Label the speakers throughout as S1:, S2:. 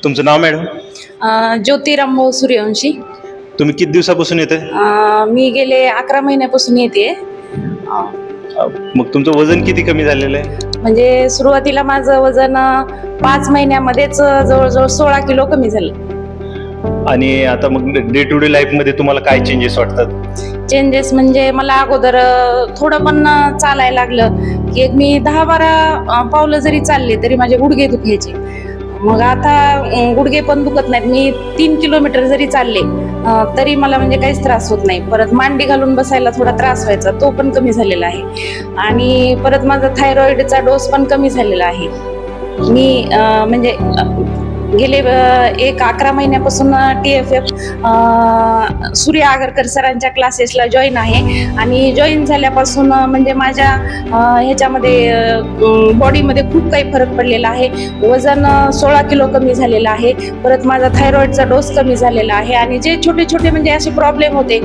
S1: तुमचं नाव मॅडम?
S2: ज्योतिराम सूर्यवंशी.
S1: तुम्ही किती दिवसापासून येते?
S2: मी गेले 11 महिन्यापासून येते.
S1: मग तुमचं वजन किती कमी झालेलं आहे?
S2: म्हणजे सुरुवातीला माझं वजन 5 महिन्यामध्येच जवळजवळ 16 किलो कमी झालं.
S1: आणि आता मग डे टू डे लाईफ मध्ये तुम्हाला काय चेंजेस वाटतात?
S2: चेंजेस म्हणजे मला अगोदर थोडं पण चालायला लागलं की एक मी 10-12 पावलं जरी चालले तरी माझे गुडघे दुखायचे. मग आता गुडघे पण दुखत नाहीत. मी 3 किलोमीटर जरी चालले तरी मला म्हणजे काहीच त्रास होत नाही. परत मांडी घालून बसायला थोडा त्रास व्हायचा, तो पण कमी झालेला आहे. आणि परत माझा थायरॉइडचा डोस पण कमी झालेला आहे. मी म्हणजे गेले 11 महिन्यापासून TFF सूर्य आगरकर सरांच्या क्लासेसला जॉईन आहे. आणि जॉईन झाल्यापासून म्हणजे माझ्या ह्याच्यामध्ये बॉडीमध्ये खूप काही फरक पडलेला आहे. वजन 16 किलो कमी झालेलं आहे. परत माझा थायरॉइडचा डोस कमी झालेला आहे. आणि जे छोटे छोटे म्हणजे असे प्रॉब्लेम होते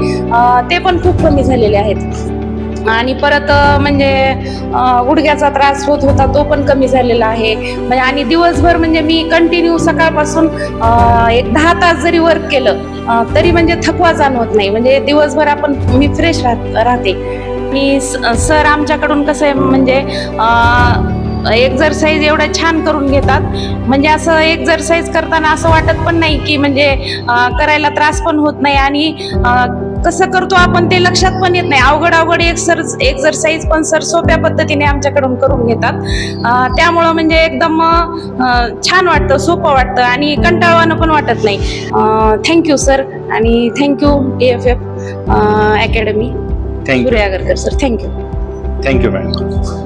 S2: ते पण खूप कमी झालेले आहेत. आणि परत म्हणजे गुडघ्याचा त्रास होत होता, तो पण कमी झालेला आहे. म्हणजे आणि दिवसभर म्हणजे मी कंटिन्यू सकाळपासून एक 10 तास जरी वर्क केलं तरी म्हणजे थकवा जाणवत नाही. म्हणजे दिवसभर मी फ्रेश राहते. आणि सर आमच्याकडून कसं आहे म्हणजे एक्झरसाइज एवढ्या छान करून घेतात. म्हणजे असं एक्झरसाइज करताना असं वाटत पण नाही की म्हणजे करायला त्रास पण होत नाही. आणि कसं करतो आपण ते लक्षात पण येत नाही. अवघड एक्झरसाइज पण सर सोप्या पद्धतीने आमच्याकडून करून घेतात. त्यामुळं म्हणजे एकदम छान वाटतं, सोपं वाटतं आणि कंटाळवाणं पण वाटत नाही. थँक्यू सर आणि थँक्यू TFF अकॅडमी सूर्य Agarkar sir. Thank you.
S1: Thank you madam.